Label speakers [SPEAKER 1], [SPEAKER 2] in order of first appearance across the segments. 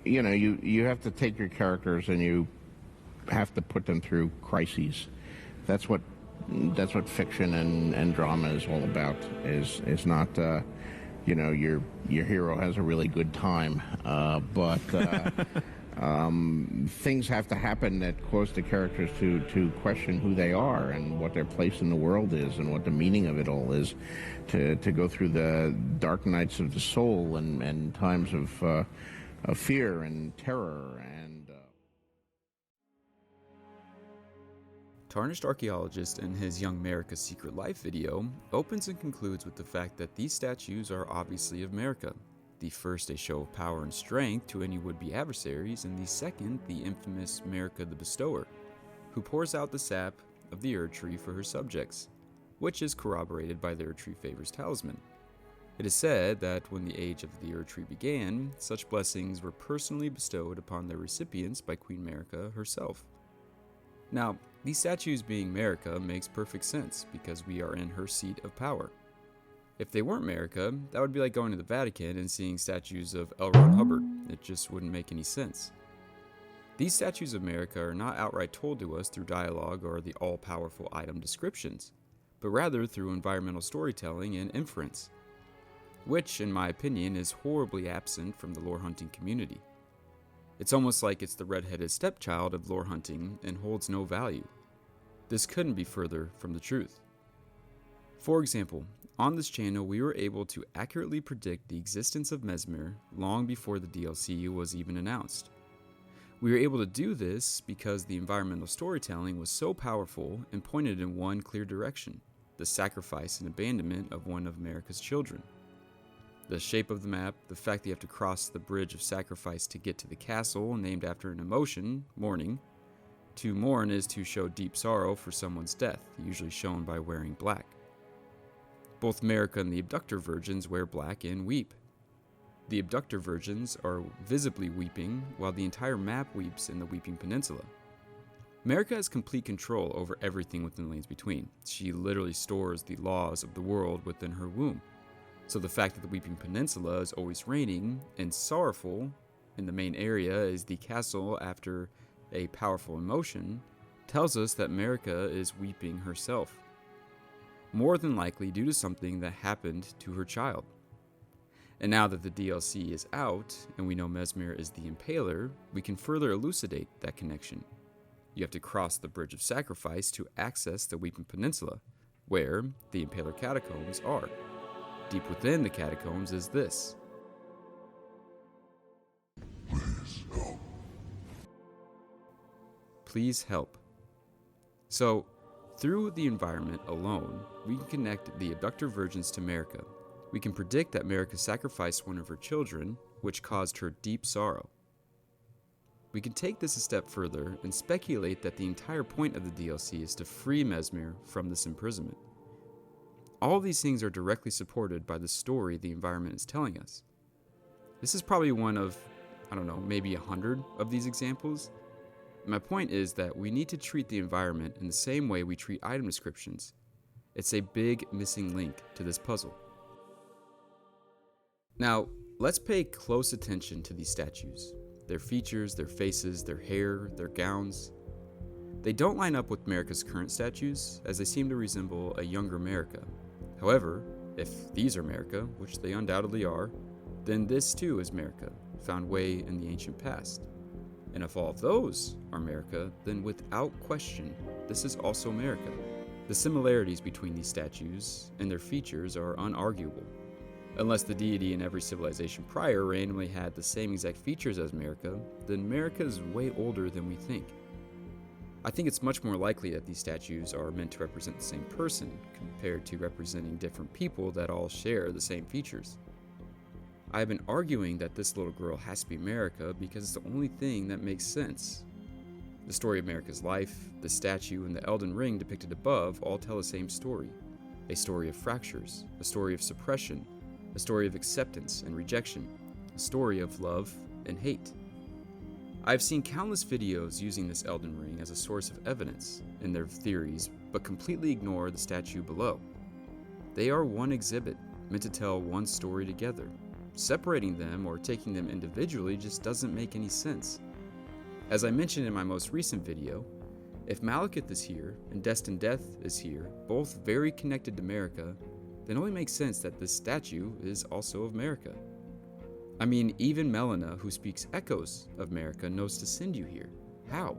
[SPEAKER 1] you have to take your characters and you have to put them through crises. That's what fiction and drama is all about. Is not your hero has a really good time, but things have to happen that cause the characters to question who they are and what their place in the world is and what the meaning of it all is, to go through the dark nights of the soul and times of fear and terror and.
[SPEAKER 2] Tarnished Archaeologist in his Young Marika's Secret Life video opens and concludes with the fact that these statues are obviously of Marika. The first a show of power and strength to any would-be adversaries, and the second the infamous Marika the Bestower, who pours out the sap of the Erd Tree for her subjects, which is corroborated by the Erd Tree Favor's talisman. It is said that when the age of the Erd Tree began, such blessings were personally bestowed upon their recipients by Queen Marika herself. Now, these statues being Marika makes perfect sense because we are in her seat of power. If they weren't Marika, that would be like going to the Vatican and seeing statues of L. Ron Hubbard. It just wouldn't make any sense. These statues of Marika are not outright told to us through dialogue or the all-powerful item descriptions, but rather through environmental storytelling and inference, which, in my opinion, is horribly absent from the lore hunting community. It's almost like it's the red-headed stepchild of lore hunting and holds no value. This couldn't be further from the truth. For example, on this channel we were able to accurately predict the existence of Mesmer long before the DLC was even announced. We were able to do this because the environmental storytelling was so powerful and pointed in one clear direction: the sacrifice and abandonment of one of Marika's children. The shape of the map, the fact that you have to cross the bridge of sacrifice to get to the castle, named after an emotion, mourning. To mourn is to show deep sorrow for someone's death, usually shown by wearing black. Both Marika and the Abductor Virgins wear black and weep. The Abductor Virgins are visibly weeping, while the entire map weeps in the Weeping Peninsula. Marika has complete control over everything within the Lanes Between. She literally stores the laws of the world within her womb. So the fact that the Weeping Peninsula is always raining and sorrowful, and the main area is the castle after a powerful emotion, tells us that Marika is weeping herself. More than likely due to something that happened to her child. And now that the DLC is out, and we know Mesmer is the Impaler, we can further elucidate that connection. You have to cross the Bridge of Sacrifice to access the Weeping Peninsula, where the Impaler catacombs are. Deep within the catacombs is this.
[SPEAKER 3] Please help.
[SPEAKER 2] Please help. So, through the environment alone, we can connect the Abductor Virgins to Marika. We can predict that Marika sacrificed one of her children, which caused her deep sorrow. We can take this a step further and speculate that the entire point of the DLC is to free Mesmer from this imprisonment. All of these things are directly supported by the story the environment is telling us. This is probably one of, maybe 100 of these examples. My point is that we need to treat the environment in the same way we treat item descriptions. It's a big missing link to this puzzle. Now, let's pay close attention to these statues. Their features, their faces, their hair, their gowns. They don't line up with Marika's current statues, as they seem to resemble a younger Marika. However, if these are Marika, which they undoubtedly are, then this too is Marika, found way in the ancient past. And if all of those are Marika, then without question, this is also Marika. The similarities between these statues and their features are unarguable. Unless the deity in every civilization prior randomly had the same exact features as Marika, then Marika is way older than we think. I think it's much more likely that these statues are meant to represent the same person, compared to representing different people that all share the same features. I have been arguing that this little girl has to be Marika because it's the only thing that makes sense. The story of Marika's life, the statue, and the Elden Ring depicted above all tell the same story. A story of fractures, a story of suppression, a story of acceptance and rejection, a story of love and hate. I've seen countless videos using this Elden Ring as a source of evidence in their theories, but completely ignore the statue below. They are one exhibit, meant to tell one story together. separating them or taking them individually just doesn't make any sense. As I mentioned in my most recent video, if Malekith is here and Destined Death is here, both very connected to Marika, then it only makes sense that this statue is also of Marika. I mean, even Melina, who speaks echoes of Marika, knows to send you here. How?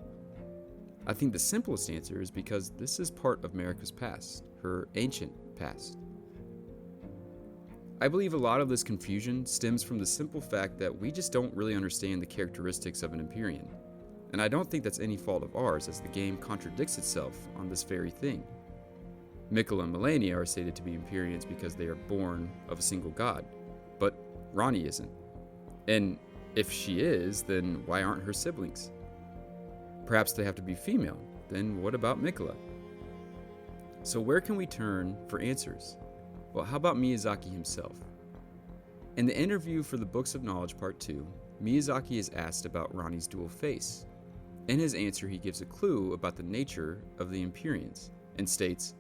[SPEAKER 2] I think the simplest answer is because this is part of Marika's past, her ancient past. I believe a lot of this confusion stems from the simple fact that we just don't really understand the characteristics of an Empyrean. And I don't think that's any fault of ours, as the game contradicts itself on this very thing. Miquella and Melania are stated to be Empyreans because they are born of a single god, but Ranni isn't. And if she is, then why aren't her siblings? Perhaps they have to be female, then what about Miquella? So where can we turn for answers? Well, how about Miyazaki himself? In the interview for the Books of Knowledge Part 2, Miyazaki is asked about Ranni's dual face. In his answer, he gives a clue about the nature of the Empyreans, and states,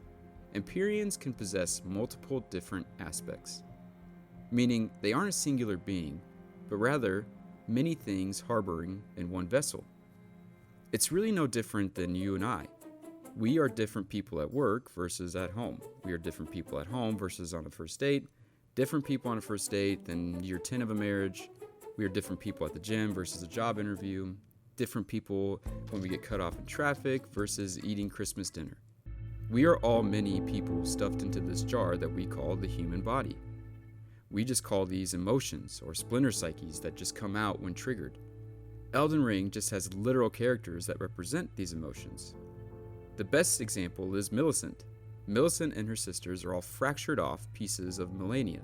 [SPEAKER 2] Empyreans can possess multiple different aspects, meaning they aren't a singular being, but rather many things harboring in one vessel. It's really no different than you and I. We are different people at work versus at home. We are different people at home versus on a first date, different people on a first date than year 10 of a marriage. We are different people at the gym versus a job interview, different people when we get cut off in traffic versus eating Christmas dinner. We are all many people stuffed into this jar that we call the human body. We just call these emotions or splinter psyches that just come out when triggered. Elden Ring just has literal characters that represent these emotions. The best example is Millicent. Millicent and her sisters are all fractured off pieces of Melania.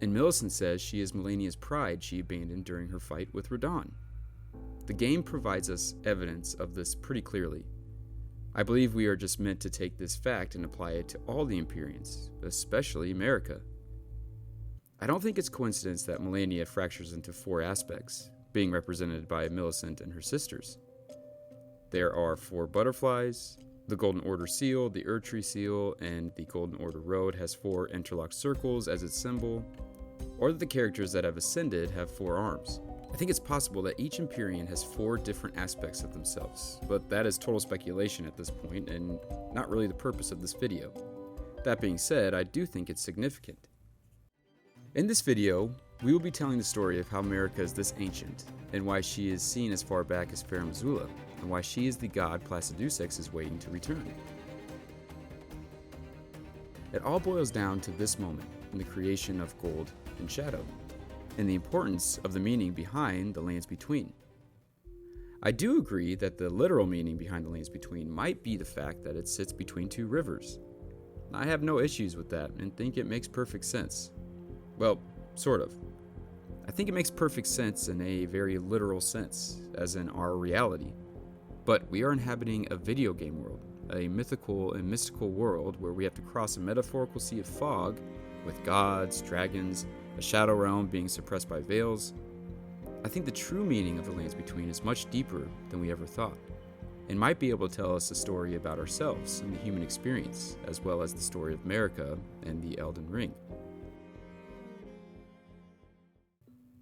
[SPEAKER 2] And Millicent says she is Melania's pride she abandoned during her fight with Radahn. The game provides us evidence of this pretty clearly. I believe we are just meant to take this fact and apply it to all the Empyreans, especially Marika. I don't think it's coincidence that Melania fractures into 4 aspects, being represented by Millicent and her sisters. There are 4 butterflies, the Golden Order seal, the Erdtree seal, and the Golden Order road has 4 interlocked circles as its symbol, or that the characters that have ascended have 4 arms. I think it's possible that each Empyrean has 4 different aspects of themselves, but that is total speculation at this point and not really the purpose of this video. That being said, I do think it's significant. In this video, we will be telling the story of how Marika is this ancient, and why she is seen as far back as Farum Azula, and why she is the god Placidusax is waiting to return. It all boils down to this moment in the creation of gold and shadow, and the importance of the meaning behind the lands between. I do agree that the literal meaning behind the lands between might be the fact that it sits between 2 rivers. I have no issues with that and think it makes perfect sense. Well, sort of. I think it makes perfect sense in a very literal sense, as in our reality. But we are inhabiting a video game world, a mythical and mystical world where we have to cross a metaphorical sea of fog with gods, dragons, a shadow realm being suppressed by veils. I think the true meaning of the lands between is much deeper than we ever thought, and might be able to tell us a story about ourselves and the human experience, as well as the story of Marika and the Elden Ring.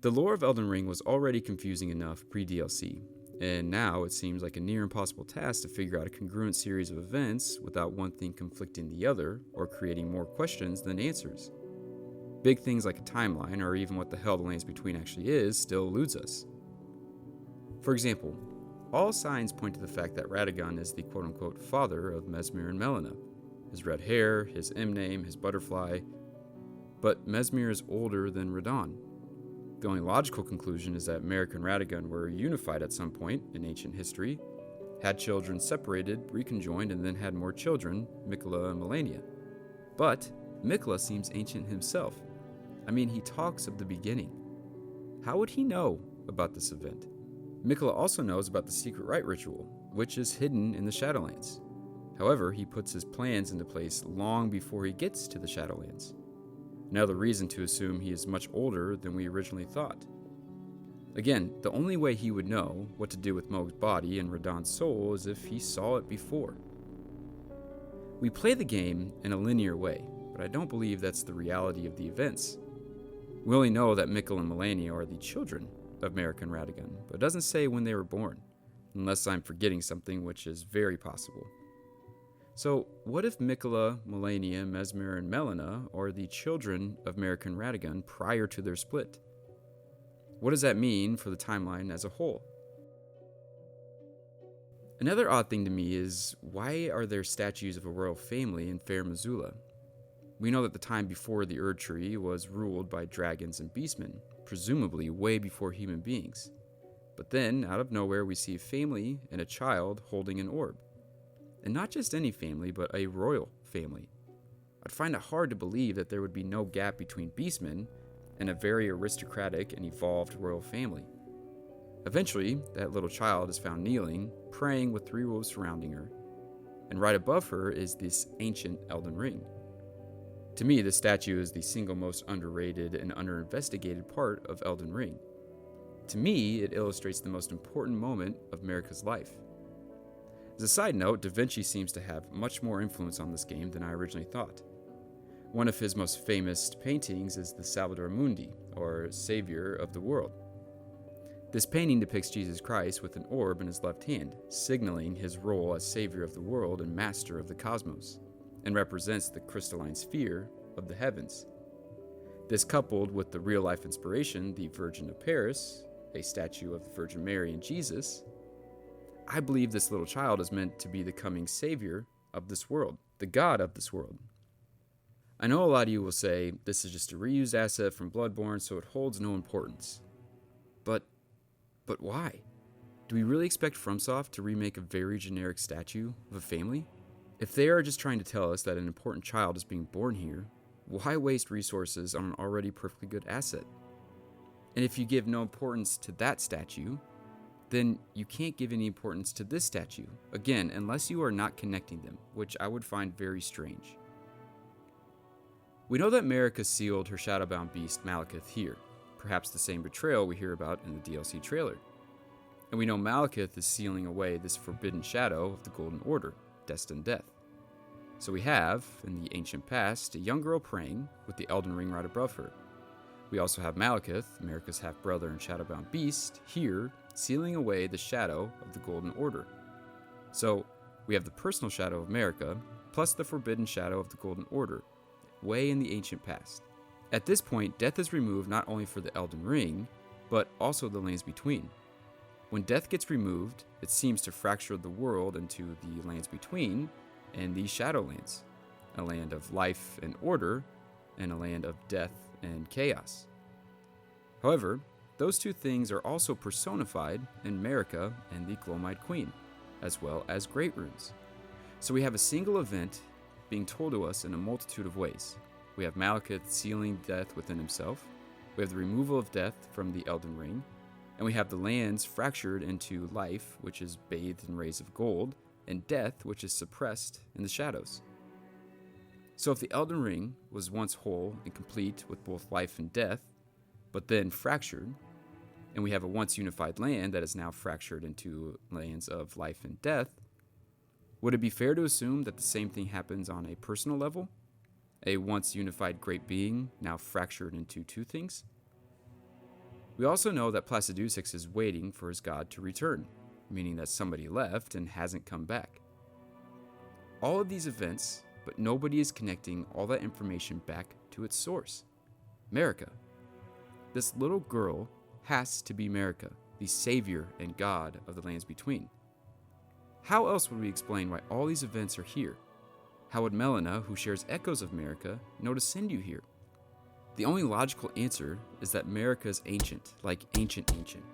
[SPEAKER 2] The lore of Elden Ring was already confusing enough pre-DLC, and now it seems like a near impossible task to figure out a congruent series of events without one thing conflicting the other or creating more questions than answers. Big things like a timeline, or even what the hell the lands between actually is, still eludes us. For example, all signs point to the fact that Radagon is the quote-unquote father of Mesmer and Melina. His red hair, his M-name, his butterfly. But Mesmer is older than Radahn. The only logical conclusion is that Marika and Radagon were unified at some point in ancient history, had children separated, reconjoined, and then had more children, Miquella and Melania. But Miquella seems ancient himself. I mean, he talks of the beginning. How would he know about this event? Miquella also knows about the secret rite ritual, which is hidden in the Shadowlands. However, he puts his plans into place long before he gets to the Shadowlands. Another reason to assume he is much older than we originally thought. Again, the only way he would know what to do with Mohg's body and Radahn's soul is if he saw it before. We play the game in a linear way, but I don't believe that's the reality of the events. We only know that Miquella and Melania are the children of Marika and Radagon, but it doesn't say when they were born, unless I'm forgetting something, which is very possible. So, what if Miquella, Melania, Mesmer, and Melina are the children of Marika and Radagon prior to their split? What does that mean for the timeline as a whole? Another odd thing to me is, why are there statues of a royal family in Farum Azula? We know that the time before the Erd Tree was ruled by dragons and beastmen, presumably way before human beings. But then, out of nowhere, we see a family and a child holding an orb. And not just any family, but a royal family. I'd find it hard to believe that there would be no gap between beastmen and a very aristocratic and evolved royal family. Eventually, that little child is found kneeling, praying with 3 wolves surrounding her, and right above her is this ancient Elden Ring. To me, this statue is the single most underrated and underinvestigated part of Elden Ring. To me, it illustrates the most important moment of Marika's life. As a side note, Da Vinci seems to have much more influence on this game than I originally thought. One of his most famous paintings is the Salvator Mundi, or Savior of the World. This painting depicts Jesus Christ with an orb in his left hand, signaling his role as Savior of the world and Master of the cosmos, and represents the crystalline sphere of the heavens. This, coupled with the real-life inspiration, the Virgin of Paris, a statue of the Virgin Mary and Jesus, I believe this little child is meant to be the coming savior of this world, the god of this world. I know a lot of you will say this is just a reused asset from Bloodborne, so it holds no importance. But why? Do we really expect FromSoft to remake a very generic statue of a family? If they are just trying to tell us that an important child is being born here, why waste resources on an already perfectly good asset? And if you give no importance to that statue, then you can't give any importance to this statue, again, unless you are not connecting them, which I would find very strange. We know that Marika sealed her shadowbound beast Malekith here, perhaps the same betrayal we hear about in the DLC trailer. And we know Malekith is sealing away this forbidden shadow of the Golden Order, destined death. So we have, in the ancient past, a young girl praying with the Elden Ring right above her. We also have Malekith, Marika's half-brother and shadowbound beast, here, sealing away the shadow of the Golden Order. So, we have the personal shadow of Marika, plus the forbidden shadow of the Golden Order, way in the ancient past. At this point, death is removed not only for the Elden Ring, but also the lands between. When death gets removed, it seems to fracture the world into the lands between and the Shadowlands, a land of life and order, and a land of death and chaos. However, those two things are also personified in Marika and the Glomide Queen, as well as Great Runes. So we have a single event being told to us in a multitude of ways. We have Malekith sealing death within himself, we have the removal of death from the Elden Ring, and we have the lands fractured into life, which is bathed in rays of gold, and death, which is suppressed in the shadows. So if the Elden Ring was once whole and complete with both life and death, but then fractured, and we have a once unified land that is now fractured into lands of life and death, would it be fair to assume that the same thing happens on a personal level? A once unified great being now fractured into two things? We also know that Placidusix is waiting for his god to return, meaning that somebody left and hasn't come back. All of these events, but nobody is connecting all that information back to its source, Marika. This little girl has to be Marika, the savior and god of the lands between. How else would we explain why all these events are here? How would Melina, who shares echoes of Marika, know to send you here? The only logical answer is that Marika is ancient, like ancient,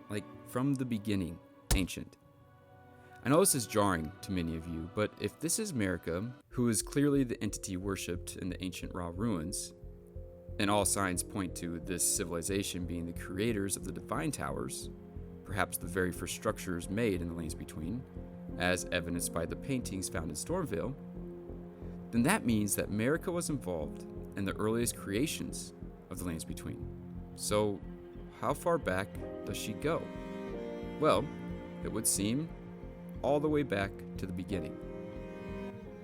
[SPEAKER 2] like from the beginning, ancient. I know this is jarring to many of you, but if this is Marika, who is clearly the entity worshipped in the ancient Ra ruins, and all signs point to this civilization being the creators of the Divine Towers, perhaps the very first structures made in the Lands Between, as evidenced by the paintings found in Stormvale, then that means that Marika was involved in the earliest creations of the Lands Between. So, how far back does she go? Well, it would seem all the way back to the beginning.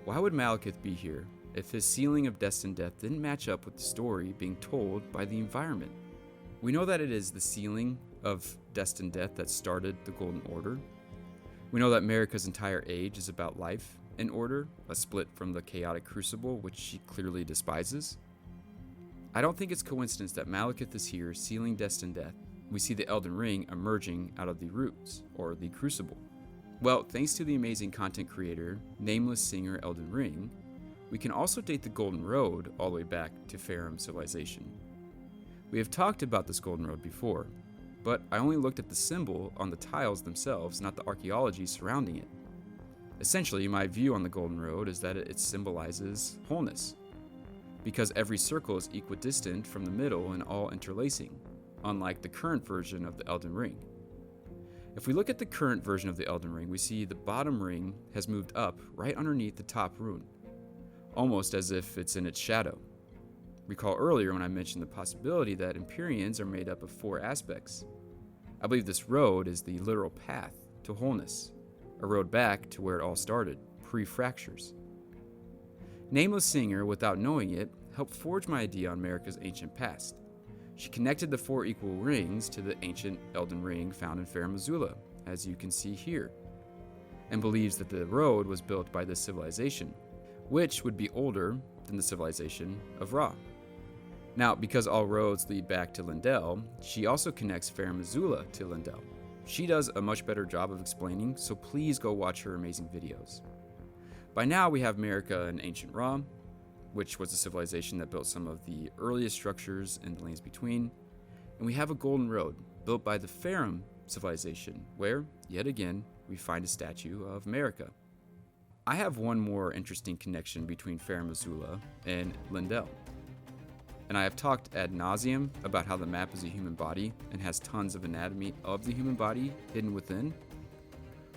[SPEAKER 2] Why would Malekith be here if his sealing of destined death didn't match up with the story being told by the environment? We know that it is the sealing of destined death that started the Golden Order. We know that Marika's entire age is about life and order, a split from the chaotic crucible, which she clearly despises. I don't think it's coincidence that Malekith is here sealing destined death. We see the Elden Ring emerging out of the roots, or the crucible. Well, thanks to the amazing content creator, Nameless Singer Elden Ring, we can also date the Golden Road all the way back to Farum civilization. We have talked about this Golden Road before, but I only looked at the symbol on the tiles themselves, not the archaeology surrounding it. Essentially, my view on the Golden Road is that it symbolizes wholeness, because every circle is equidistant from the middle and all interlacing, unlike the current version of the Elden Ring. If we look at the current version of the Elden Ring, we see the bottom ring has moved up right underneath the top rune, almost as if it's in its shadow. Recall earlier when I mentioned the possibility that Imperions are made up of 4 aspects. I believe this road is the literal path to wholeness, a road back to where it all started, pre-fractures. Nameless Singer, without knowing it, helped forge my idea on Marika's ancient past. She connected the 4 equal rings to the ancient Elden Ring found in Farum Azula, as you can see here, and believes that the road was built by this civilization, which would be older than the civilization of Ra. Now, because all roads lead back to Leyndell, she also connects Farum Azula to Leyndell. She does a much better job of explaining, so please go watch her amazing videos. By now, we have Marika in ancient Ra, which was a civilization that built some of the earliest structures in the Lands Between, and we have a Golden Road built by the Farum civilization, where, yet again, we find a statue of Marika. I have one more interesting connection between Farum Azula and Leyndell, and I have talked ad nauseum about how the map is a human body and has tons of anatomy of the human body hidden within.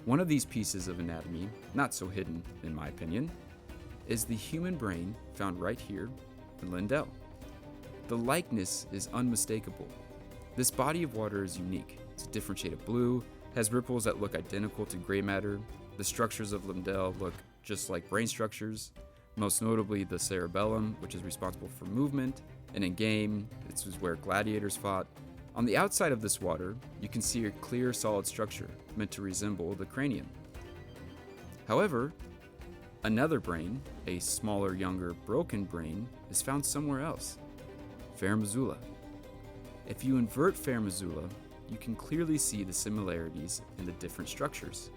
[SPEAKER 2] One of these pieces of anatomy, not so hidden in my opinion, is the human brain found right here in Leyndell. The likeness is unmistakable. This body of water is unique. It's a different shade of blue, has ripples that look identical to gray matter. The structures of Leyndell look just like brain structures, most notably the cerebellum, which is responsible for movement, and in game, this is where gladiators fought. On the outside of this water, you can see a clear, solid structure meant to resemble the cranium. However, another brain, a smaller, younger, broken brain, is found somewhere else, Farum Azula. If you invert Farum Azula, you can clearly see the similarities in the different structures.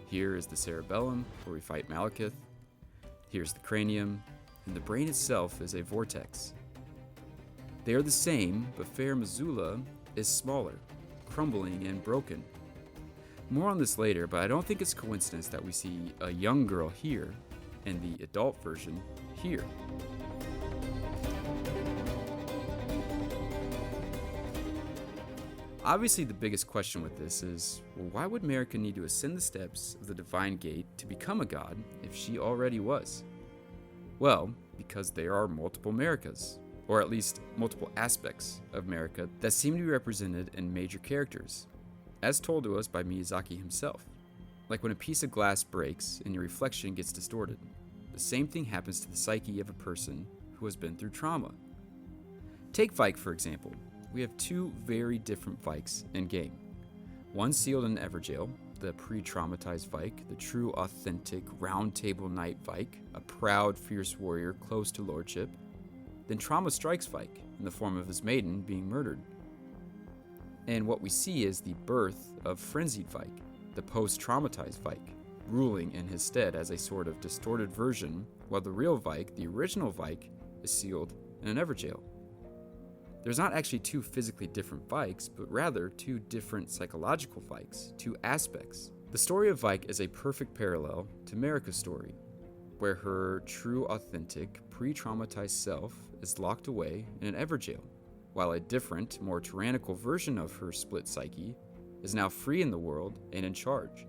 [SPEAKER 2] Here is the cerebellum, where we fight Malekith. Here's the cranium, and the brain itself is a vortex. They are the same, but Farum Azula is smaller, crumbling and broken. More on this later, but I don't think it's coincidence that we see a young girl here and the adult version here. Obviously, the biggest question with this is, well, why would Marika need to ascend the steps of the Divine Gate to become a god if she already was? Well, because there are multiple Marikas, or at least multiple aspects of Marika that seem to be represented in major characters, as told to us by Miyazaki himself. Like when a piece of glass breaks and your reflection gets distorted, the same thing happens to the psyche of a person who has been through trauma. Take Vike, for example. We have 2 very different Vikes in game. One sealed in Everjail, the pre-traumatized Vike, the true authentic round table knight Vike, a proud, fierce warrior close to lordship. Then trauma strikes Vike in the form of his maiden being murdered. And what we see is the birth of frenzied Vike, the post-traumatized Vike, ruling in his stead as a sort of distorted version, while the real Vike, the original Vike, is sealed in an Everjail. There's not actually 2 physically different Vikes, but rather 2 different psychological Vikes, 2 aspects. The story of Vike is a perfect parallel to Marika's story, where her true, authentic, pre-traumatized self is locked away in an Everjail, while a different, more tyrannical version of her split psyche is now free in the world and in charge.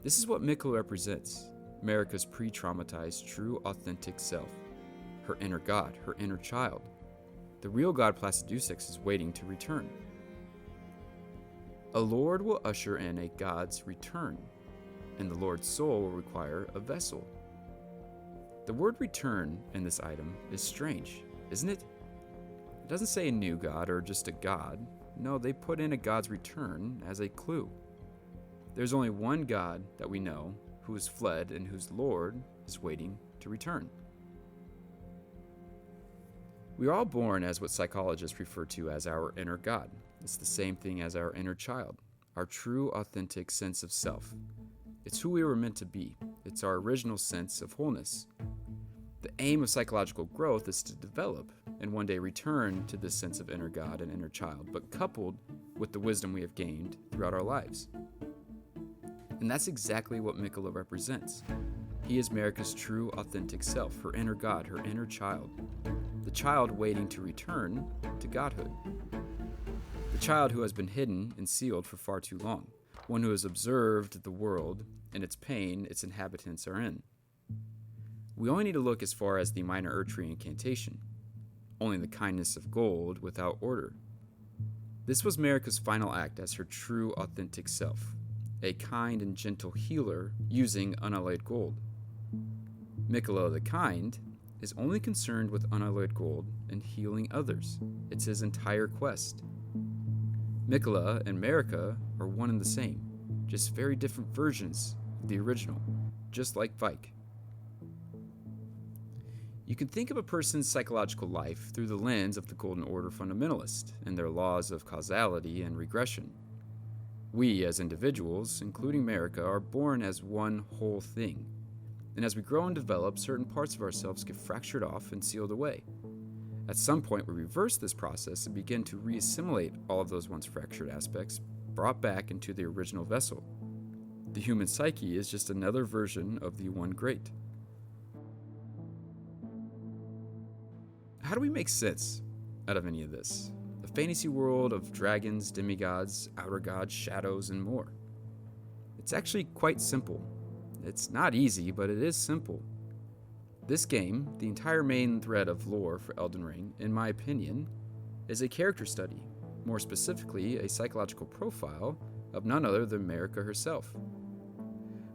[SPEAKER 2] This is what Miquella represents, Marika's pre-traumatized, true, authentic self, her inner god, her inner child. The real god Placidusix is waiting to return. A lord will usher in a god's return, and the lord's soul will require a vessel. The word return in this item is strange, isn't it? It doesn't say a new god or just a god. No, they put in a god's return as a clue. There's only one God that we know who has fled and whose Lord is waiting to return. We are all born as what psychologists refer to as our inner God. It's the same thing as our inner child, our true, authentic sense of self. It's who we were meant to be. It's our original sense of wholeness. The aim of psychological growth is to develop and one day return to this sense of inner God and inner child, but coupled with the wisdom we have gained throughout our lives. And that's exactly what Miquella represents. He is Marika's true, authentic self, her inner God, her inner child. The child waiting to return to godhood. The child who has been hidden and sealed for far too long. One who has observed the world and its pain its inhabitants are in. We only need to look as far as the minor Erdtree incantation. Only the kindness of gold without order. This was Marika's final act as her true, authentic self. A kind and gentle healer using unalloyed gold. Miquella the Kind is only concerned with unalloyed gold and healing others. It's his entire quest. Miquella and Marika are one and the same, just very different versions of the original, just like Vike. You can think of a person's psychological life through the lens of the Golden Order fundamentalist and their laws of causality and regression. We, as individuals, including Marika, are born as one whole thing. And as we grow and develop, certain parts of ourselves get fractured off and sealed away. At some point, we reverse this process and begin to reassimilate all of those once fractured aspects, brought back into the original vessel. The human psyche is just another version of the one great. How do we make sense out of any of this? A fantasy world of dragons, demigods, outer gods, shadows, and more. It's actually quite simple. It's not easy, but it is simple. This game, the entire main thread of lore for Elden Ring, in my opinion, is a character study, more specifically a psychological profile of none other than Marika herself.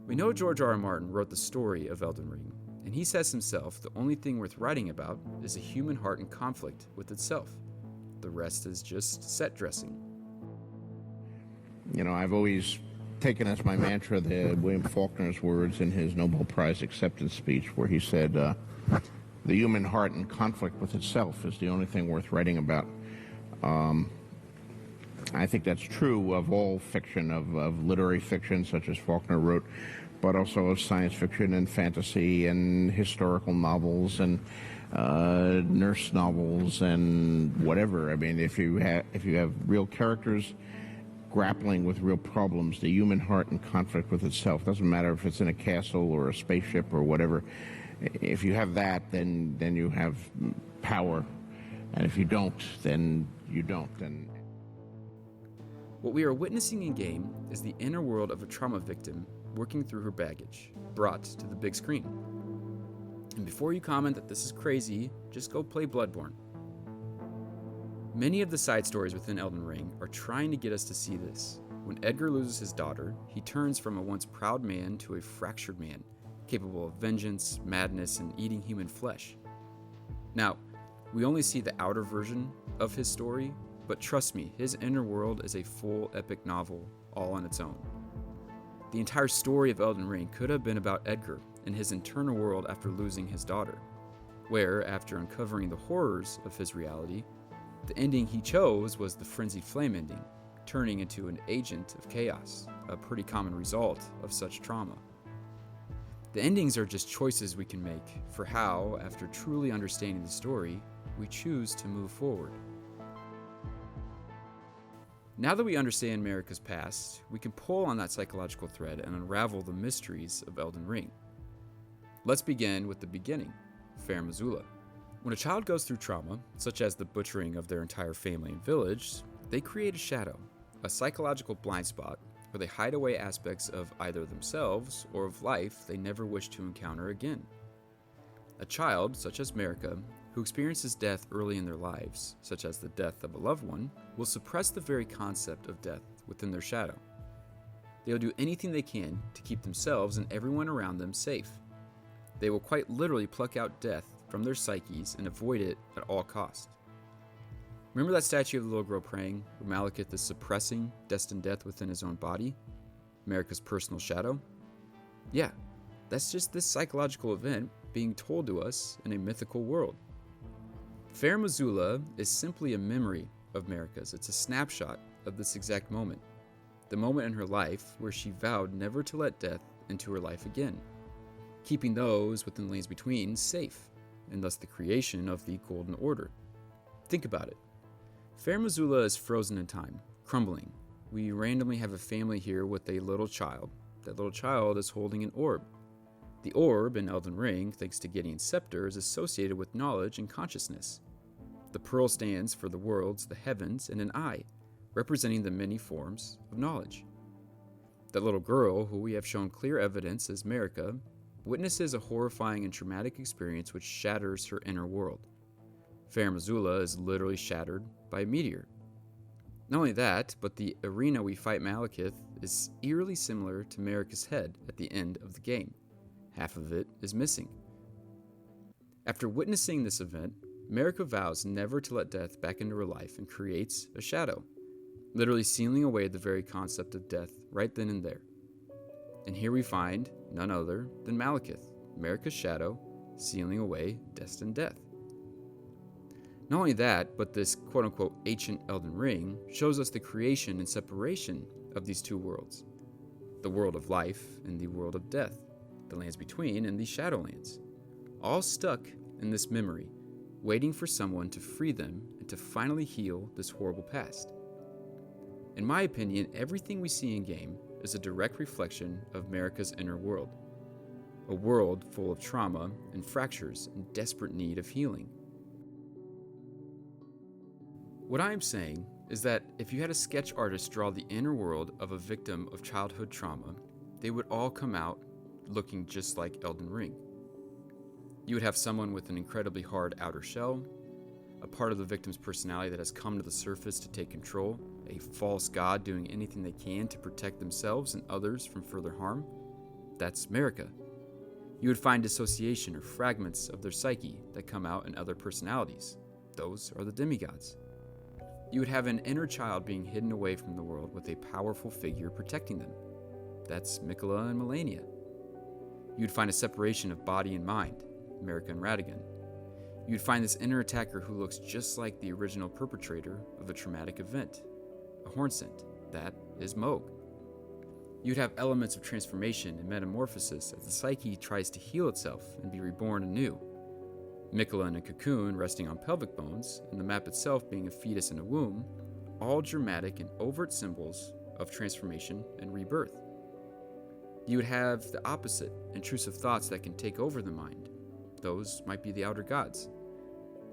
[SPEAKER 2] We know George R. R. Martin wrote the story of Elden Ring, and he says himself the only thing worth writing about is a human heart in conflict with itself. The rest is just set dressing.
[SPEAKER 1] You know, I've always taken as my mantra the William Faulkner's words in his Nobel Prize acceptance speech, where he said, the human heart in conflict with itself is the only thing worth writing about. I think that's true of all fiction, of literary fiction, such as Faulkner wrote, but also of science fiction and fantasy and historical novels and nurse novels and whatever. I mean, if you have real characters grappling with real problems, the human heart in conflict with itself, doesn't matter if it's in a castle or a spaceship or whatever. If you have that, then you have power, and if you don't, then you don't. And
[SPEAKER 2] what we are witnessing in game is the inner world of a trauma victim working through her baggage, brought to the big screen. And before you comment that this is crazy, just go play Bloodborne. Many of the side stories within Elden Ring are trying to get us to see this. When Edgar loses his daughter, he turns from a once proud man to a fractured man, capable of vengeance, madness, and eating human flesh. Now, we only see the outer version of his story, but trust me, his inner world is a full epic novel all on its own. The entire story of Elden Ring could have been about Edgar and his internal world after losing his daughter, where, after uncovering the horrors of his reality, the ending he chose was the frenzied flame ending, turning into an agent of chaos, a pretty common result of such trauma. The endings are just choices we can make for how, after truly understanding the story, we choose to move forward. Now that we understand Marika's past, we can pull on that psychological thread and unravel the mysteries of Elden Ring. Let's begin with the beginning, Farum Azula. When a child goes through trauma, such as the butchering of their entire family and village, they create a shadow, a psychological blind spot where they hide away aspects of either themselves or of life they never wish to encounter again. A child, such as Marika, who experiences death early in their lives, such as the death of a loved one, will suppress the very concept of death within their shadow. They'll do anything they can to keep themselves and everyone around them safe. They will quite literally pluck out death from their psyches and avoid it at all costs. Remember that statue of the little girl praying, where Malekith is suppressing destined death within his own body? Marika's personal shadow? Yeah, that's just this psychological event being told to us in a mythical world. Farum Azula is simply a memory of Marika's. It's a snapshot of this exact moment. The moment in her life where she vowed never to let death into her life again, keeping those within the Lands Between safe, and thus the creation of the Golden Order. Think about it. Farum Azula is frozen in time, crumbling. We randomly have a family here with a little child. That little child is holding an orb. The orb in Elden Ring, thanks to Gideon's scepter, is associated with knowledge and consciousness. The pearl stands for the worlds, the heavens, and an eye, representing the many forms of knowledge. That little girl, who we have shown clear evidence as Marika, witnesses a horrifying and traumatic experience which shatters her inner world. Farum Azula is literally shattered by a meteor. Not only that, but the arena we fight Malekith is eerily similar to Marika's head at the end of the game. Half of it is missing. After witnessing this event, Marika vows never to let death back into her life and creates a shadow, literally sealing away the very concept of death right then and there. And here we find none other than Malekith, Marika's shadow, sealing away destined death. Not only that, but this quote-unquote ancient Elden Ring shows us the creation and separation of these two worlds. The world of life and the world of death, the Lands Between and the Shadowlands, all stuck in this memory, waiting for someone to free them and to finally heal this horrible past. In my opinion, everything we see in-game is a direct reflection of Marika's inner world, a world full of trauma and fractures in desperate need of healing. What I am saying is that if you had a sketch artist draw the inner world of a victim of childhood trauma, they would all come out looking just like Elden Ring. You would have someone with an incredibly hard outer shell, a part of the victim's personality that has come to the surface to take control, a false god doing anything they can to protect themselves and others from further harm. That's Marika. You would find dissociation or fragments of their psyche that come out in other personalities. Those are the demigods. You would have an inner child being hidden away from the world with a powerful figure protecting them. That's Miquella and Malenia. You'd find a separation of body and mind, Marika and Radagon. You'd find this inner attacker who looks just like the original perpetrator of a traumatic event, a Hornsent. That is Mohg. You'd have elements of transformation and metamorphosis as the psyche tries to heal itself and be reborn anew. Miquella in a cocoon resting on pelvic bones, and the map itself being a fetus in a womb, all dramatic and overt symbols of transformation and rebirth. You would have the opposite, intrusive thoughts that can take over the mind. Those might be the outer gods.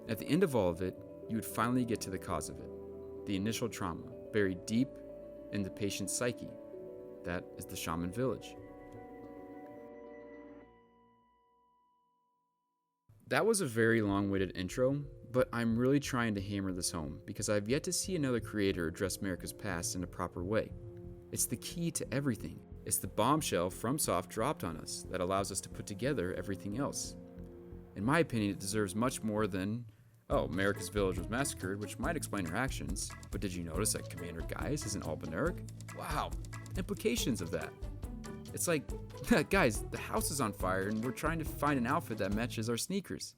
[SPEAKER 2] At the end of all of it, you would finally get to the cause of it, the initial trauma, buried deep in the patient's psyche. That is the Shaman Village. That was a very long-winded intro, but I'm really trying to hammer this home because I've yet to see another creator address Marika's past in a proper way. It's the key to everything. It's the bombshell FromSoft dropped on us that allows us to put together everything else. In my opinion, it deserves much more than, oh, Marika's village was massacred, which might explain her actions, but did you notice that Commander Gaius isn't Albinauric? Wow, implications of that. It's like, guys, the house is on fire and we're trying to find an outfit that matches our sneakers.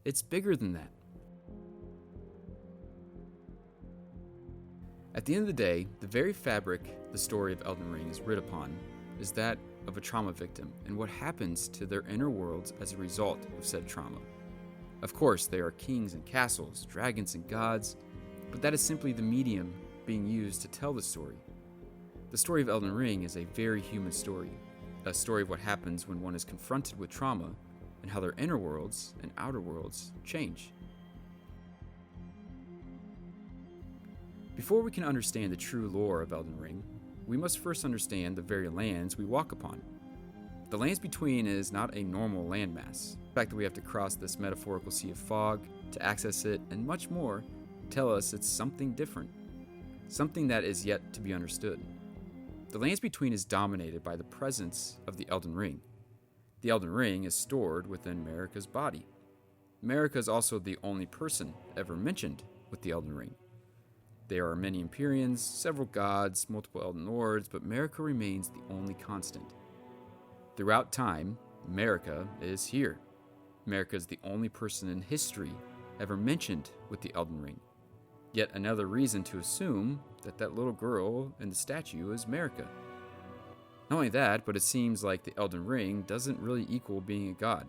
[SPEAKER 2] It's bigger than that. At the end of the day, the very fabric the story of Elden Ring is writ upon is that of a trauma victim and what happens to their inner worlds as a result of said trauma. Of course, there are kings and castles, dragons and gods, but that is simply the medium being used to tell the story. The story of Elden Ring is a very human story, a story of what happens when one is confronted with trauma and how their inner worlds and outer worlds change. Before we can understand the true lore of Elden Ring, we must first understand the very lands we walk upon. The Lands Between is not a normal landmass. The fact that we have to cross this metaphorical sea of fog to access it and much more tell us it's something different, something that is yet to be understood. The Lands Between is dominated by the presence of the Elden Ring. The Elden Ring is stored within Marika's body. Marika is also the only person ever mentioned with the Elden Ring. There are many Imperions, several gods, multiple Elden Lords, but Marika remains the only constant. Throughout time, Marika is here. Marika is the only person in history ever mentioned with the Elden Ring. Yet another reason to assume that that little girl in the statue is Marika. Not only that, but it seems like the Elden Ring doesn't really equal being a god.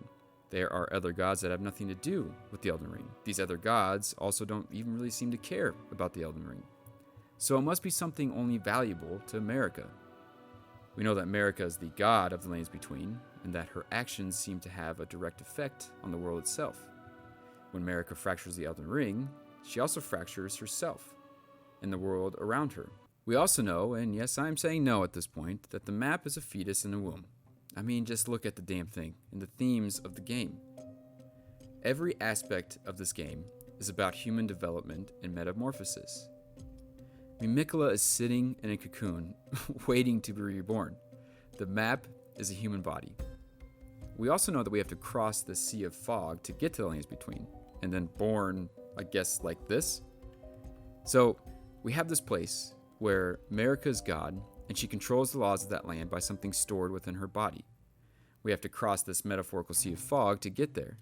[SPEAKER 2] There are other gods that have nothing to do with the Elden Ring. These other gods also don't even really seem to care about the Elden Ring. So it must be something only valuable to Marika. We know that Marika is the god of the Lands Between, and that her actions seem to have a direct effect on the world itself. When Marika fractures the Elden Ring, she also fractures herself and the world around her. We also know, and yes, I'm saying no at this point, that the map is a fetus in a womb. I mean, just look at the damn thing and the themes of the game. Every aspect of this game is about human development and metamorphosis. I mean, Miquella is sitting in a cocoon, waiting to be reborn. The map is a human body. We also know that we have to cross the sea of fog to get to the Lands Between, and then born, I guess, like this. So, we have this place where Marika is God, and she controls the laws of that land by something stored within her body. We have to cross this metaphorical sea of fog to get there.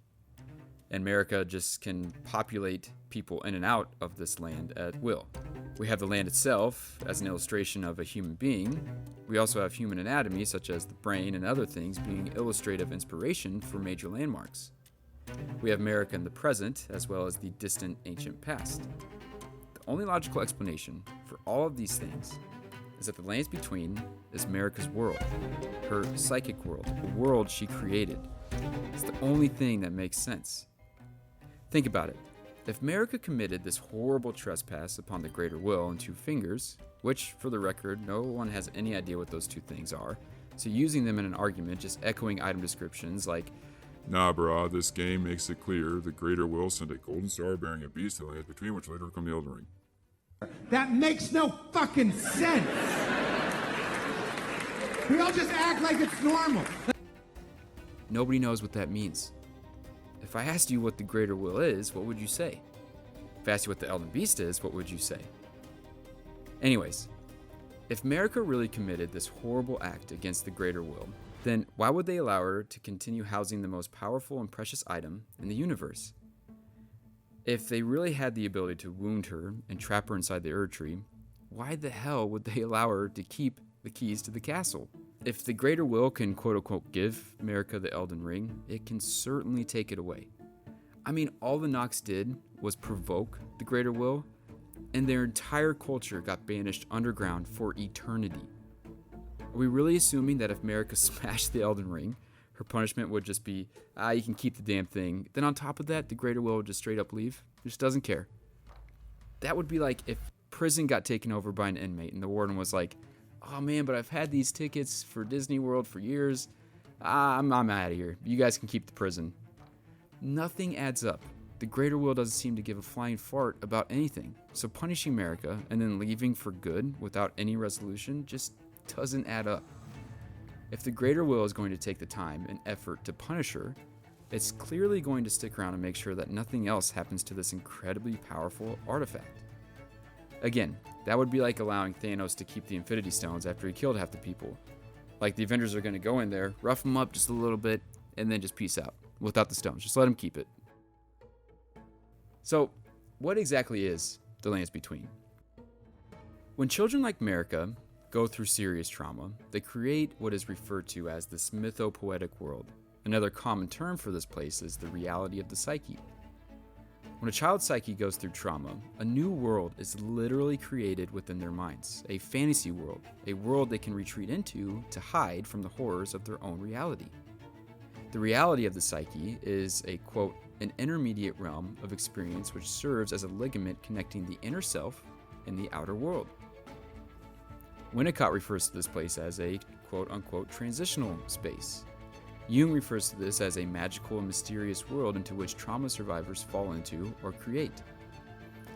[SPEAKER 2] And Marika just can populate people in and out of this land at will. We have the land itself as an illustration of a human being. We also have human anatomy, such as the brain and other things, being illustrative inspiration for major landmarks. We have Marika in the present, as well as the distant ancient past. The only logical explanation for all of these things is that the Lands Between is Marika's world, her psychic world, a world she created. It's the only thing that makes sense. Think about it. If Marika committed this horrible trespass upon the Greater Will and Two Fingers, which, for the record, no one has any idea what those two things are, so using them in an argument, just echoing item descriptions like,
[SPEAKER 4] "Nah, brah, this game makes it clear the Greater Will sent a golden star bearing a beast to the Lands Between, which later become the Elden Ring."
[SPEAKER 5] That makes no fucking sense. We all just act like it's normal.
[SPEAKER 2] nobody knows what that means. If I asked you what the Greater Will is, what would you say? If I asked you what the Elden Beast is, what would you say? Anyways, if Marika really committed this horrible act against the Greater Will, then why would they allow her to continue housing the most powerful and precious item in the universe? If they really had the ability to wound her and trap her inside the Erd Tree, why the hell would they allow her to keep the keys to the castle? If the Greater Will can quote-unquote give Marika the Elden Ring, it can certainly take it away. I mean, all the Nox did was provoke the Greater Will, and their entire culture got banished underground for eternity. Are we really assuming that if Marika smashed the Elden Ring, her punishment would just be, you can keep the damn thing. Then on top of that, the Greater Will would just straight up leave? Just doesn't care. That would be like if prison got taken over by an inmate and the warden was like, oh man, but I've had these tickets for Disney World for years. I'm out of here. You guys can keep the prison. Nothing adds up. The Greater Will doesn't seem to give a flying fart about anything. So punishing Marika and then leaving for good without any resolution just doesn't add up. If the Greater Will is going to take the time and effort to punish her, it's clearly going to stick around and make sure that nothing else happens to this incredibly powerful artifact. Again, that would be like allowing Thanos to keep the Infinity Stones after he killed half the people. Like the Avengers are going to go in there, rough them up just a little bit, and then just peace out without the stones. Just let him keep it. So, what exactly is the Lands Between? When children like Marika go through serious trauma, they create what is referred to as this mythopoetic world. Another common term for this place is the reality of the psyche. When a child's psyche goes through trauma, a new world is literally created within their minds, a fantasy world, a world they can retreat into to hide from the horrors of their own reality. The reality of the psyche is a, quote, an intermediate realm of experience which serves as a ligament connecting the inner self and the outer world. Winnicott refers to this place as a quote-unquote transitional space. Jung refers to this as a magical and mysterious world into which trauma survivors fall into or create.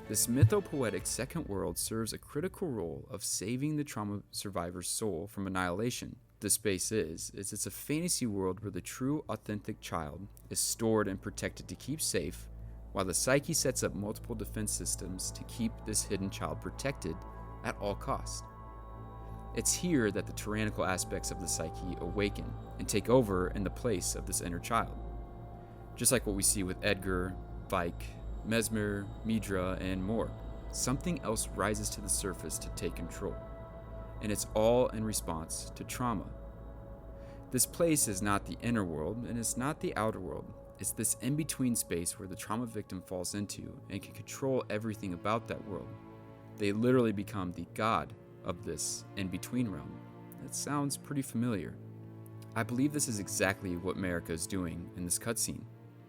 [SPEAKER 2] This mythopoetic second world serves a critical role of saving the trauma survivor's soul from annihilation. This space it's a fantasy world where the true, authentic child is stored and protected to keep safe, while the psyche sets up multiple defense systems to keep this hidden child protected at all costs. It's here that the tyrannical aspects of the psyche awaken and take over in the place of this inner child. Just like what we see with Edgar, Vike, Mesmer, Midra, and more, something else rises to the surface to take control. And it's all in response to trauma. This place is not the inner world, and it's not the outer world. It's this in-between space where the trauma victim falls into and can control everything about that world. They literally become the god of this in-between realm. That sounds pretty familiar. I believe this is exactly what Marika is doing in this cutscene.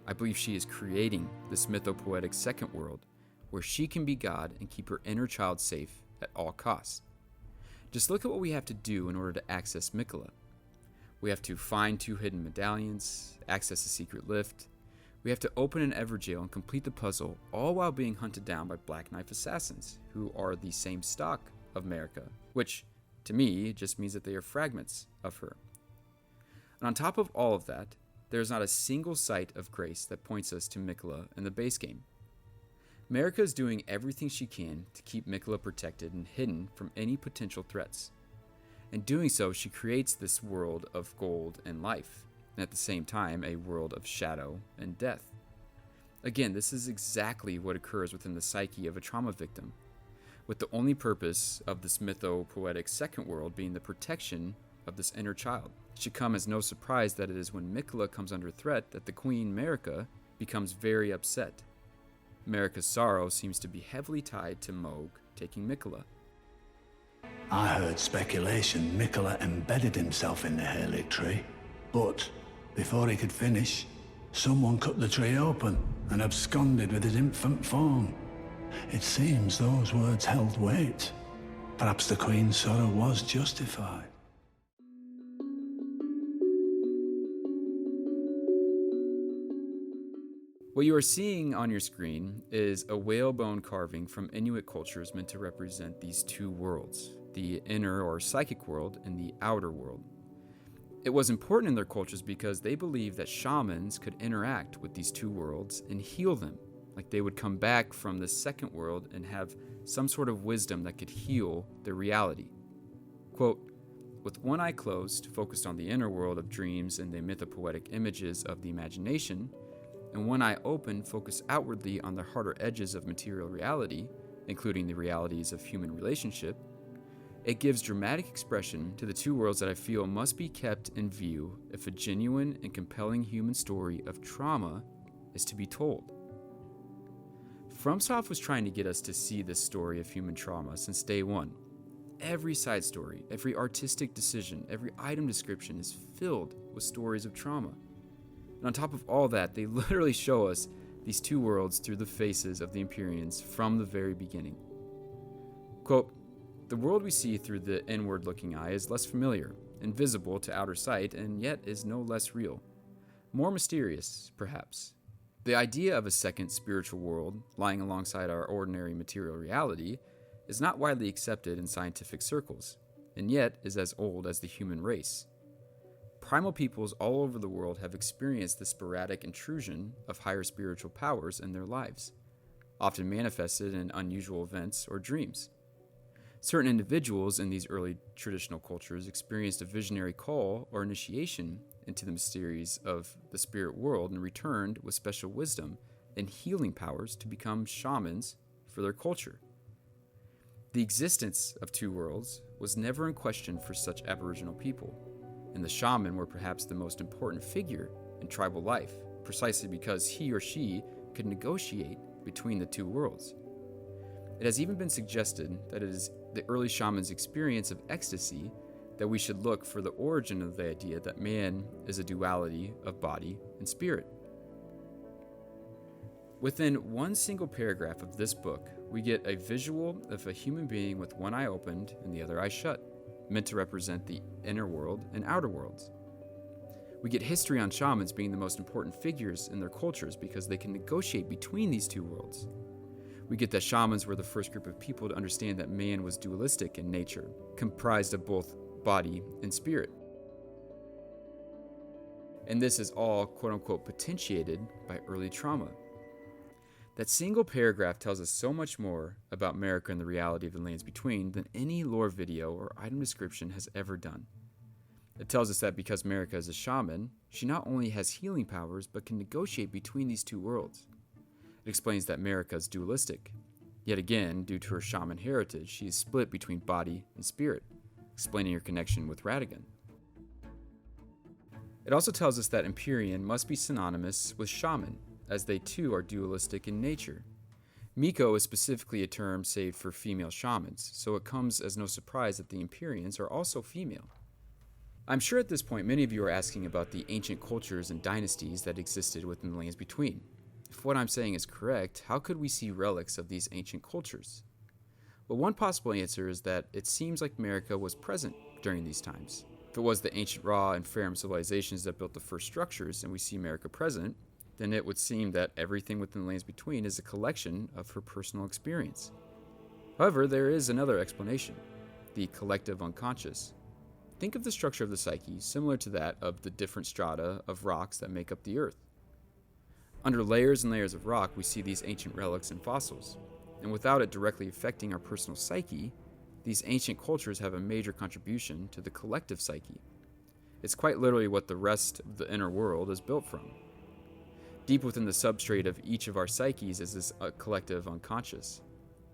[SPEAKER 2] I believe she is creating this mythopoetic second world where she can be God and keep her inner child safe at all costs. Just look at what we have to do in order to access Miquella. We have to find 2 hidden medallions, access a secret lift. We have to open an Everjail and complete the puzzle, all while being hunted down by Black Knife assassins, who are the same stock of Marika, which, to me, just means that they are fragments of her. And on top of all of that, there is not a single site of grace that points us to Miquella in the base game. Marika is doing everything she can to keep Miquella protected and hidden from any potential threats. In doing so, she creates this world of gold and life, and at the same time, a world of shadow and death. Again, this is exactly what occurs within the psyche of a trauma victim, with the only purpose of this mythopoetic second world being the protection of this inner child. It should come as no surprise that it is when Miquella comes under threat that the Queen Marika becomes very upset. Marika's sorrow seems to be heavily tied to Mohg taking Miquella.
[SPEAKER 6] I heard speculation Miquella embedded himself in the Halig tree, but before he could finish, someone cut the tree open and absconded with his infant form. It seems those words held weight. Perhaps the Queen's sorrow was justified.
[SPEAKER 2] What you are seeing on your screen is a whalebone carving from Inuit cultures meant to represent these 2 worlds, the inner or psychic world and the outer world. It was important in their cultures because they believed that shamans could interact with these 2 worlds and heal them, like they would come back from the second world and have some sort of wisdom that could heal their reality. Quote, "With one eye closed, focused on the inner world of dreams and the mythopoetic images of the imagination, and one eye open, focused outwardly on the harder edges of material reality, including the realities of human relationship, it gives dramatic expression to the 2 worlds that I feel must be kept in view if a genuine and compelling human story of trauma is to be told." FromSoft was trying to get us to see this story of human trauma since day one. Every side story, every artistic decision, every item description is filled with stories of trauma. And on top of all that, they literally show us these 2 worlds through the faces of the Imperions from the very beginning. Quote, "The world we see through the inward-looking eye is less familiar, invisible to outer sight, and yet is no less real. More mysterious, perhaps. The idea of a second spiritual world lying alongside our ordinary material reality is not widely accepted in scientific circles, and yet is as old as the human race. Primal peoples all over the world have experienced the sporadic intrusion of higher spiritual powers in their lives, often manifested in unusual events or dreams. Certain individuals in these early traditional cultures experienced a visionary call or initiation into the mysteries of the spirit world and returned with special wisdom and healing powers to become shamans for their culture. The existence of 2 worlds was never in question for such Aboriginal people, and the shaman were perhaps the most important figure in tribal life, precisely because he or she could negotiate between the 2 worlds. It has even been suggested that it is the early shamans' experience of ecstasy that we should look for the origin of the idea that man is a duality of body and spirit. Within one single paragraph of this book, we get a visual of a human being with one eye opened and the other eye shut, meant to represent the inner world and outer worlds. We get history on shamans being the most important figures in their cultures because they can negotiate between these 2 worlds. We get that shamans were the first group of people to understand that man was dualistic in nature, comprised of both body and spirit. And this is all quote-unquote potentiated by early trauma. That single paragraph tells us so much more about Marika and the reality of the lands between than any lore video or item description has ever done. It tells us that because Marika is a shaman, she not only has healing powers, but can negotiate between these two worlds. It explains that Marika is dualistic. Yet again, due to her shaman heritage, she is split between body and spirit, explaining her connection with Radagon. It also tells us that Empyrean must be synonymous with shaman, as they too are dualistic in nature. Miko is specifically a term saved for female shamans, so it comes as no surprise that the Imperions are also female. I'm sure at this point many of you are asking about the ancient cultures and dynasties that existed within the lands between. If what I'm saying is correct, how could we see relics of these ancient cultures? Well, one possible answer is that it seems like Marika was present during these times. If it was the ancient Ra and Farum civilizations that built the first structures and we see Marika present, then it would seem that everything within the lands between is a collection of her personal experience. However, there is another explanation, the collective unconscious. Think of the structure of the psyche similar to that of the different strata of rocks that make up the earth. Under layers and layers of rock, we see these ancient relics and fossils, and without it directly affecting our personal psyche, these ancient cultures have a major contribution to the collective psyche. It's quite literally what the rest of the inner world is built from. Deep within the substrate of each of our psyches is this collective unconscious.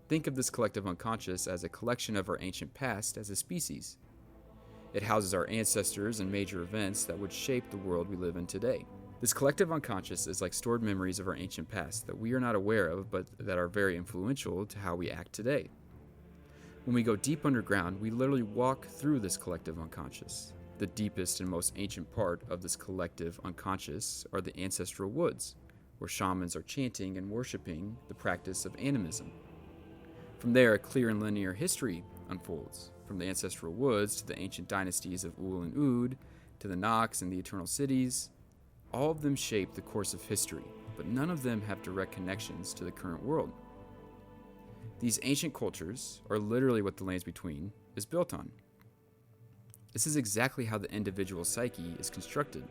[SPEAKER 2] Think of this collective unconscious as a collection of our ancient past as a species. It houses our ancestors and major events that would shape the world we live in today. This collective unconscious is like stored memories of our ancient past that we are not aware of, but that are very influential to how we act today. When we go deep underground, we literally walk through this collective unconscious. The deepest and most ancient part of this collective unconscious are the ancestral woods, where shamans are chanting and worshiping the practice of animism. From there, a clear and linear history unfolds, from the ancestral woods to the ancient dynasties of Ul and Ud, to the Nox and the Eternal Cities. All of them shape the course of history, but none of them have direct connections to the current world. These ancient cultures are literally what the lands between is built on. This is exactly how the individual psyche is constructed.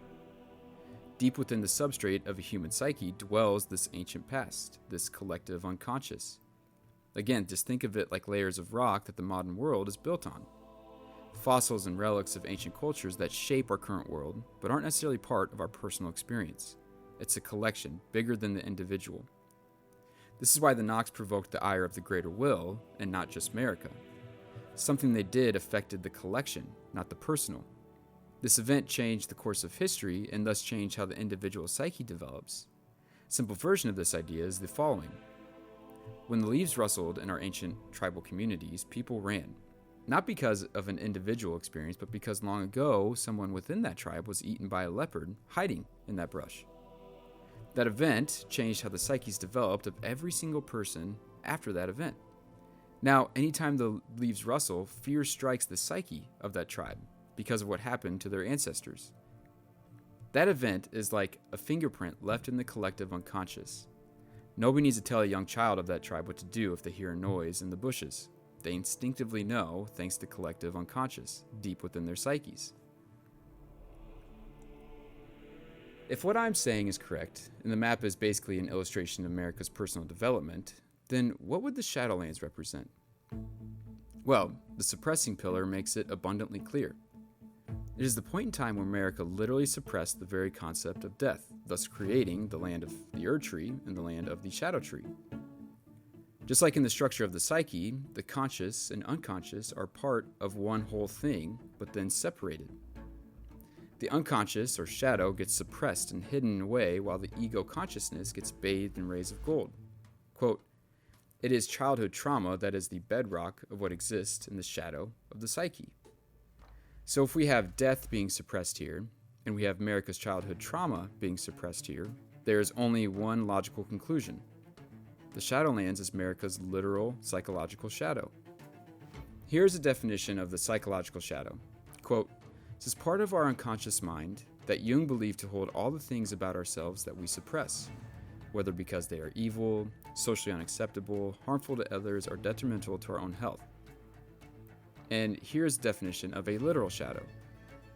[SPEAKER 2] Deep within the substrate of a human psyche dwells this ancient past, this collective unconscious. Again, just think of it like layers of rock that the modern world is built on. Fossils and relics of ancient cultures that shape our current world, but aren't necessarily part of our personal experience. It's a collection, bigger than the individual. This is why the Nox provoked the ire of the Greater Will, and not just Marika. Something they did affected the collection, not the personal. This event changed the course of history and thus changed how the individual psyche develops. A simple version of this idea is the following. When the leaves rustled in our ancient tribal communities, people ran. Not because of an individual experience, but because long ago, someone within that tribe was eaten by a leopard hiding in that brush. That event changed how the psyches developed of every single person after that event. Now, anytime the leaves rustle, fear strikes the psyche of that tribe because of what happened to their ancestors. That event is like a fingerprint left in the collective unconscious. Nobody needs to tell a young child of that tribe what to do if they hear a noise in the bushes. They instinctively know thanks to collective unconscious, deep within their psyches. If what I'm saying is correct, and the map is basically an illustration of Marika's personal development, then what would the Shadowlands represent? Well, the suppressing pillar makes it abundantly clear. It is the point in time where Marika literally suppressed the very concept of death, thus creating the land of the Erd Tree and the land of the Shadow Tree. Just like in the structure of the psyche, the conscious and unconscious are part of one whole thing, but then separated. The unconscious, or shadow, gets suppressed and hidden away while the ego consciousness gets bathed in rays of gold. Quote, "It is childhood trauma that is the bedrock of what exists in the shadow of the psyche." So if we have death being suppressed here, and we have Marika's childhood trauma being suppressed here, there is only one logical conclusion. The Shadowlands is Marika's literal psychological shadow. Here's a definition of the psychological shadow. Quote, "This is part of our unconscious mind that Jung believed to hold all the things about ourselves that we suppress, whether because they are evil, socially unacceptable, harmful to others, or detrimental to our own health." And here's a definition of a literal shadow.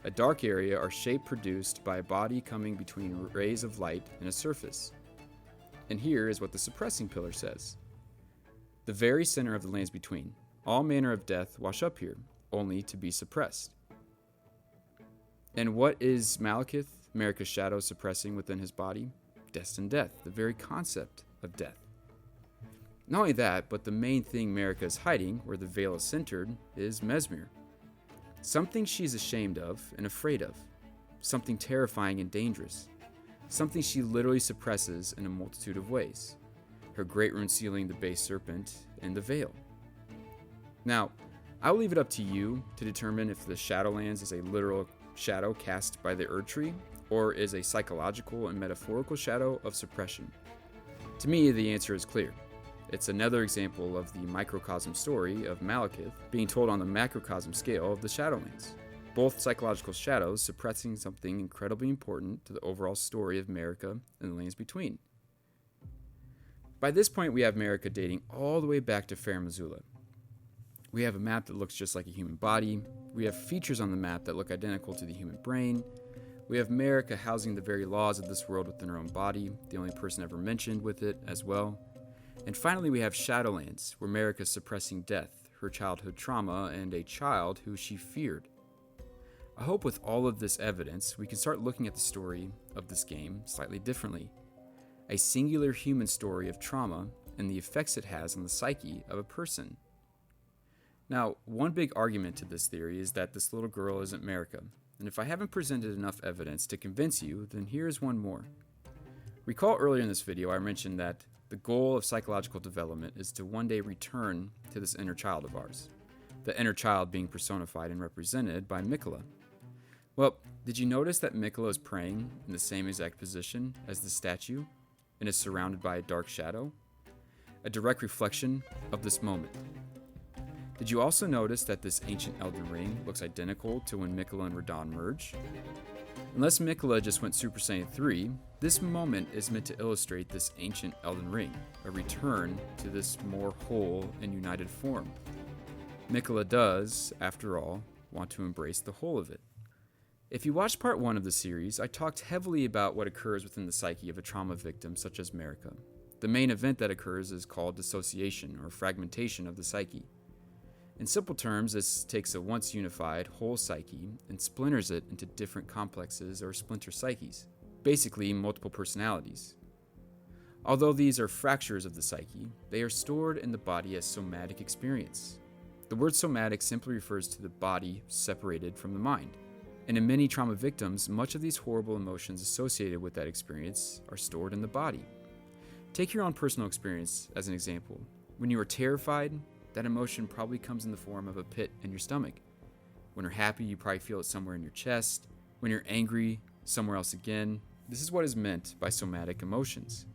[SPEAKER 2] A dark area or shape produced by a body coming between rays of light and a surface. And here is what the suppressing pillar says. The very center of the lands between. All manner of death wash up here, only to be suppressed. And what is Malekith, Marika's shadow, suppressing within his body? Destined death, the very concept of death. Not only that, but the main thing Marika is hiding, where the veil is centered, is Mesmer. Something she's ashamed of and afraid of. Something terrifying and dangerous. Something she literally suppresses in a multitude of ways. Her great rune sealing, the base serpent, and the veil. Now, I'll leave it up to you to determine if the Shadowlands is a literal shadow cast by the Erd Tree, or is a psychological and metaphorical shadow of suppression. To me, the answer is clear. It's another example of the microcosm story of Malekith being told on the macrocosm scale of the Shadowlands. Both psychological shadows suppressing something incredibly important to the overall story of Marika and the lands between. By this point, we have Marika dating all the way back to Farum Azula. We have a map that looks just like a human body. We have features on the map that look identical to the human brain. We have Marika housing the very laws of this world within her own body, the only person ever mentioned with it as well. And finally, we have Shadowlands, where Marika is suppressing death, her childhood trauma, and a child who she feared. I hope with all of this evidence, we can start looking at the story of this game slightly differently. A singular human story of trauma and the effects it has on the psyche of a person. Now, one big argument to this theory is that this little girl isn't Marika, and if I haven't presented enough evidence to convince you, then here's one more. Recall earlier in this video I mentioned that the goal of psychological development is to one day return to this inner child of ours, the inner child being personified and represented by Miquella. Well, did you notice that Miquella is praying in the same exact position as the statue and is surrounded by a dark shadow? A direct reflection of this moment. Did you also notice that this ancient Elden Ring looks identical to when Miquella and Radahn merge? Unless Miquella just went Super Saiyan 3, this moment is meant to illustrate this ancient Elden Ring, a return to this more whole and united form. Miquella does, after all, want to embrace the whole of it. If you watched part 1 of the series, I talked heavily about what occurs within the psyche of a trauma victim such as Marika. The main event that occurs is called dissociation, or fragmentation of the psyche. In simple terms, this takes a once unified whole psyche and splinters it into different complexes or splinter psyches, basically multiple personalities. Although these are fractures of the psyche, they are stored in the body as somatic experience. The word somatic simply refers to the body separated from the mind. And in many trauma victims, much of these horrible emotions associated with that experience are stored in the body. Take your own personal experience as an example. When you are terrified, that emotion probably comes in the form of a pit in your stomach. When you're happy, you probably feel it somewhere in your chest. When you're angry, somewhere else again. This is what is meant by somatic emotions.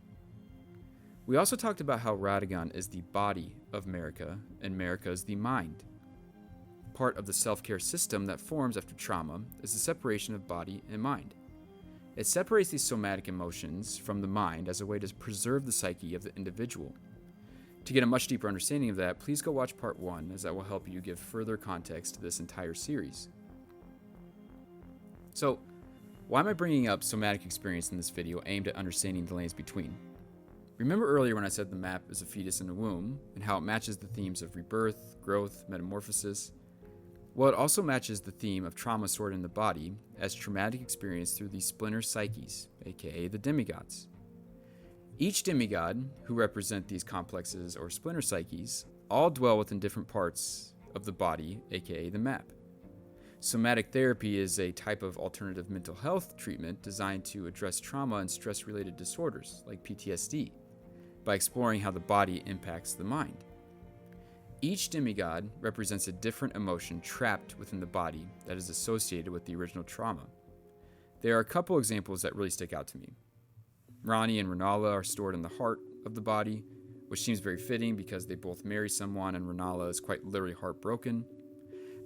[SPEAKER 2] We also talked about how Radahn is the body of Marika, and Marika is the mind. Part of the self-care system that forms after trauma is the separation of body and mind. It separates these somatic emotions from the mind as a way to preserve the psyche of the individual. To get a much deeper understanding of that, please go watch part 1, as that will help you give further context to this entire series. So, why am I bringing up somatic experience in this video aimed at understanding the lands between? Remember earlier when I said the map is a fetus in a womb, and how it matches the themes of rebirth, growth, metamorphosis? Well, it also matches the theme of trauma stored in the body as traumatic experience through these splinter psyches, aka the demigods. Each demigod, who represent these complexes or splinter psyches, all dwell within different parts of the body, aka the map. Somatic therapy is a type of alternative mental health treatment designed to address trauma and stress-related disorders, like PTSD, by exploring how the body impacts the mind. Each demigod represents a different emotion trapped within the body that is associated with the original trauma. There are a couple examples that really stick out to me. Ranni and Rennala are stored in the heart of the body, which seems very fitting because they both marry someone and Rennala is quite literally heartbroken.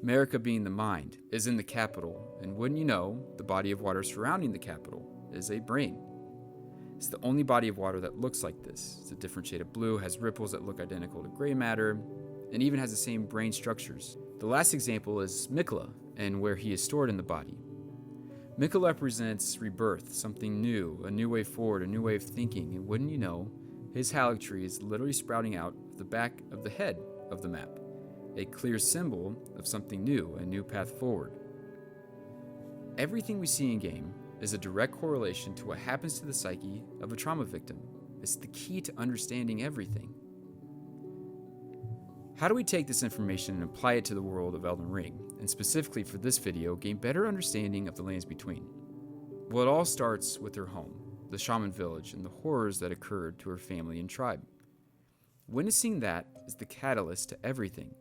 [SPEAKER 2] Marika, being the mind, is in the capital, and wouldn't you know, the body of water surrounding the capital is a brain. It's the only body of water that looks like this. It's a different shade of blue, has ripples that look identical to gray matter, and even has the same brain structures. The last example is Miquella, and where he is stored in the body. Miquella represents rebirth, something new, a new way forward, a new way of thinking, and wouldn't you know, his Halleck tree is literally sprouting out of the back of the head of the map, a clear symbol of something new, a new path forward. Everything we see in-game is a direct correlation to what happens to the psyche of a trauma victim. It's the key to understanding everything. How do we take this information and apply it to the world of Elden Ring, and specifically for this video, gain better understanding of the lands between? Well, it all starts with her home, the Shaman Village, and the horrors that occurred to her family and tribe. Witnessing that is the catalyst to everything.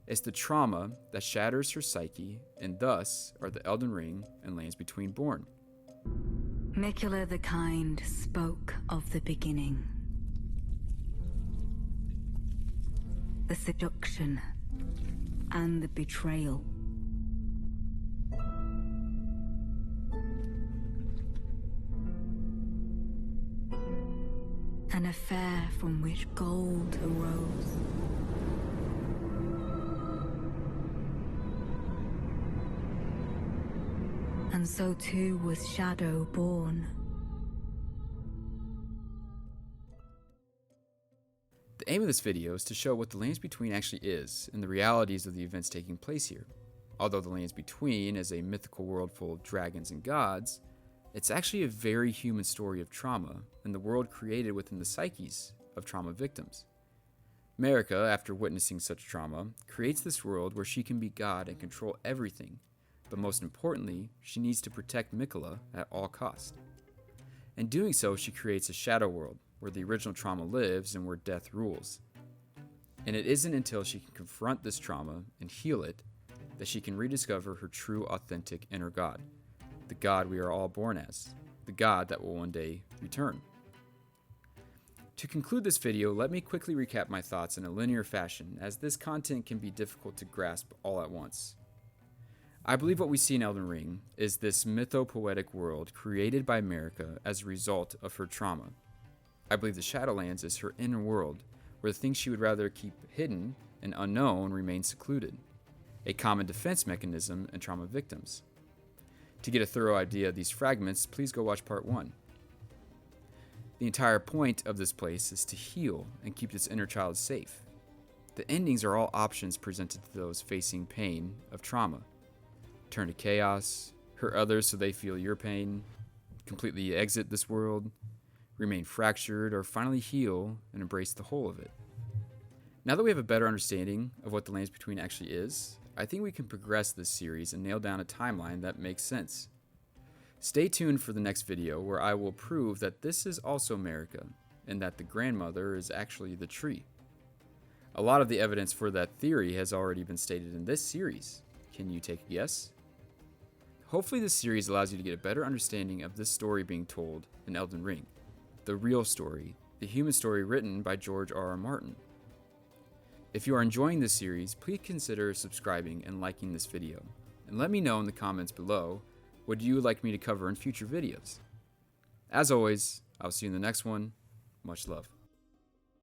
[SPEAKER 2] It's the trauma that shatters her psyche, and thus are the Elden Ring and lands between born.
[SPEAKER 7] Miquella the Kind spoke of the beginning. The seduction and the betrayal. An affair from which gold arose. And so too was Shadow born.
[SPEAKER 2] The aim of this video is to show what the Lands Between actually is, and the realities of the events taking place here. Although the Lands Between is a mythical world full of dragons and gods, it's actually a very human story of trauma, and the world created within the psyches of trauma victims. Marika, after witnessing such trauma, creates this world where she can be God and control everything, but most importantly, she needs to protect Miquella at all costs. In doing so, she creates a shadow world, where the original trauma lives and where death rules. And it isn't until she can confront this trauma and heal it that she can rediscover her true, authentic inner God, the God we are all born as, the God that will one day return. To conclude this video, let me quickly recap my thoughts in a linear fashion, as this content can be difficult to grasp all at once. I believe what we see in Elden Ring is this mythopoetic world created by Marika as a result of her trauma. I believe the Shadowlands is her inner world, where the things she would rather keep hidden and unknown remain secluded, a common defense mechanism in trauma victims. To get a thorough idea of these fragments, please go watch part 1. The entire point of this place is to heal and keep this inner child safe. The endings are all options presented to those facing pain of trauma. Turn to chaos, hurt others so they feel your pain, completely exit this world, remain fractured, or finally heal and embrace the whole of it. Now that we have a better understanding of what the Lands Between actually is, I think we can progress this series and nail down a timeline that makes sense. Stay tuned for the next video where I will prove that this is also Marika, and that the grandmother is actually the tree. A lot of the evidence for that theory has already been stated in this series. Can you take a guess? Hopefully this series allows you to get a better understanding of this story being told in Elden Ring. The real story, the human story written by George R.R. Martin. If you are enjoying this series, please consider subscribing and liking this video, and let me know in the comments below what you would like me to cover in future videos. As always, I'll see you in the next one. Much love.